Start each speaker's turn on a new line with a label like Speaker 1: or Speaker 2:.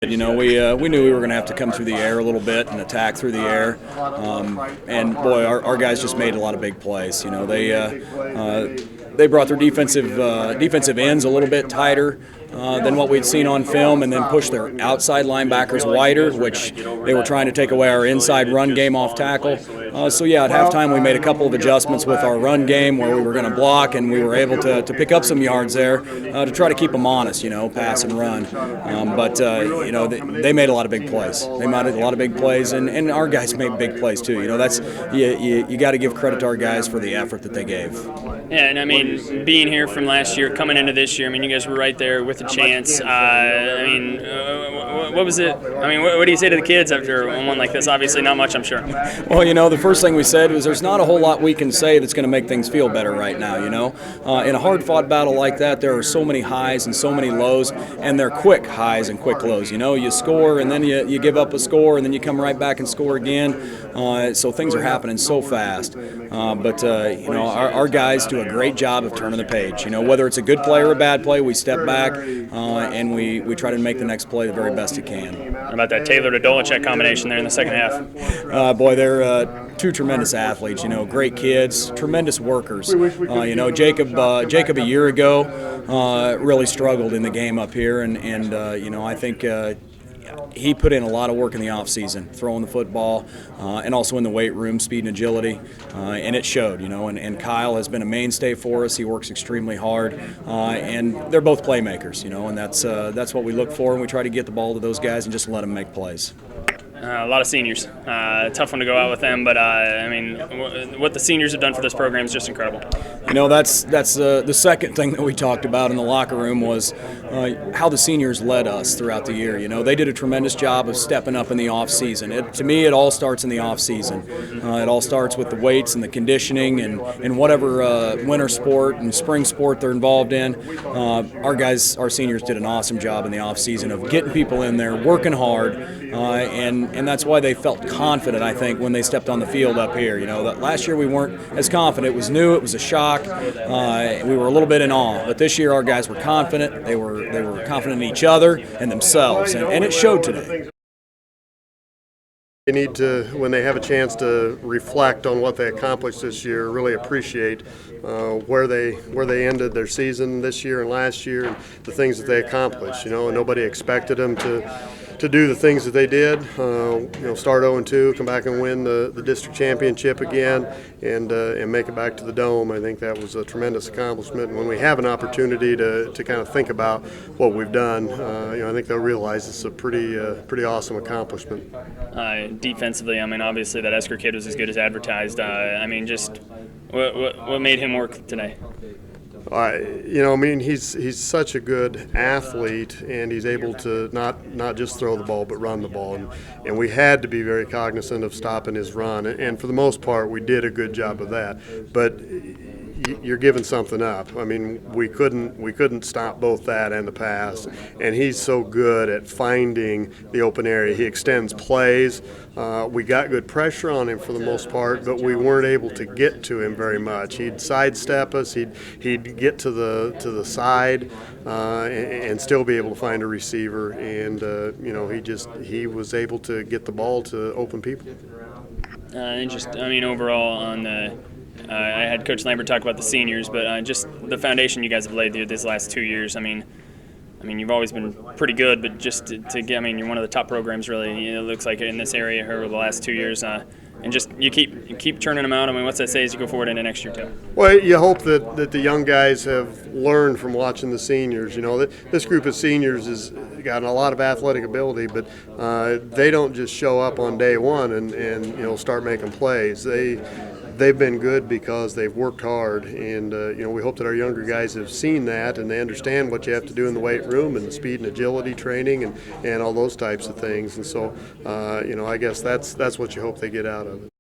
Speaker 1: You know, we knew we were going to have to come through the air a little bit and attack through the air, and boy, our guys just made a lot of big plays. You know, they brought their defensive ends a little bit tighter than what we'd seen on film, and then pushed their outside linebackers wider, which they were trying to take away our inside run game off tackle. So yeah, at halftime we made a couple of adjustments with our run game where we were going to block, and we were able to pick up some yards there to try to keep them honest, you know, pass and run. But you know, they made a lot of big plays. They made a lot of big plays, and our guys made big plays too. You know, that's you got to give credit to our guys for the effort that they gave.
Speaker 2: Yeah, and I mean, being here from last year, coming into this year, I mean, you guys were right there with a chance. I mean, what was it? I mean, what do you say to the kids after one like this? Obviously, not much, I'm sure.
Speaker 1: Well, you know, the first thing we said was there's not a whole lot we can say that's going to make things feel better right now. You know, in a hard-fought battle like that, there are so many highs and so many lows, and they're quick highs and quick lows. You know, you score and then you give up a score, and then you come right back and score again. So things are happening so fast. But you know, our guys do a great job of turning the page. You know, whether it's a good play or a bad play, we step back and we try to make the next play the very best it can.
Speaker 2: How about that Taylor to Dolacek combination there in the second half?
Speaker 1: Boy, they're two tremendous athletes. You know, great kids, tremendous workers. You know, Jacob a year ago really struggled in the game up here, and you know, I think he put in a lot of work in the off season, throwing the football, and also in the weight room, speed and agility, and it showed. You know, and Kyle has been a mainstay for us. He works extremely hard, and they're both playmakers. You know, and that's what we look for, and we try to get the ball to those guys and just let them make plays.
Speaker 2: A lot of seniors. Tough one to go out with them, but I mean, what the seniors have done for this program is just incredible.
Speaker 1: You know, that's the second thing that we talked about in the locker room was how the seniors led us throughout the year. You know, they did a tremendous job of stepping up in the off season. To me, it all starts in the off season. It all starts with the weights and the conditioning and whatever winter sport and spring sport they're involved in. Our seniors did an awesome job in the off season of getting people in there, working hard, and that's why they felt confident, I think, when they stepped on the field up here. You know, that last year we weren't as confident. It was new. It was a shock. We were a little bit in awe. But this year our guys were confident. They were confident in each other and themselves, and it showed today.
Speaker 3: They need to, when they have a chance to reflect on what they accomplished this year, really appreciate where they ended their season this year and last year, and the things that they accomplished. You know, and nobody expected them to do the things that they did. You know, start 0-2, come back and win the district championship again, and make it back to the Dome. I think that was a tremendous accomplishment. And when we have an opportunity to kind of think about what we've done, you know, I think they'll realize it's a pretty awesome accomplishment.
Speaker 2: Defensively, I mean, obviously that Esker kid was as good as advertised. I mean, just what made him work today?
Speaker 3: You know, I mean, he's such a good athlete, and he's able to not just throw the ball but run the ball, and we had to be very cognizant of stopping his run, and for the most part we did a good job of that. But you're giving something up. I mean, we couldn't stop both that and the pass, and he's so good at finding the open area. He extends plays. We got good pressure on him for the most part, but we weren't able to get to him very much. He'd sidestep us. He'd get to the side and still be able to find a receiver. And you know, he was able to get the ball to open people.
Speaker 2: And just, I mean, overall on the. I had Coach Lambert talk about the seniors, but just the foundation you guys have laid through these last 2 years. I mean, you've always been pretty good, but just to get, I mean, you're one of the top programs, really. It looks like in this area over the last 2 years, and just you keep churning them out. I mean, what's that say as you go forward into next year too?
Speaker 3: Well, you hope that the young guys have learned from watching the seniors. You know, this group of seniors has got a lot of athletic ability, but they don't just show up on day one and you know, start making plays. They've been good because they've worked hard, and you know, we hope that our younger guys have seen that and they understand what you have to do in the weight room and the speed and agility training and all those types of things. And so, you know, I guess that's what you hope they get out of it.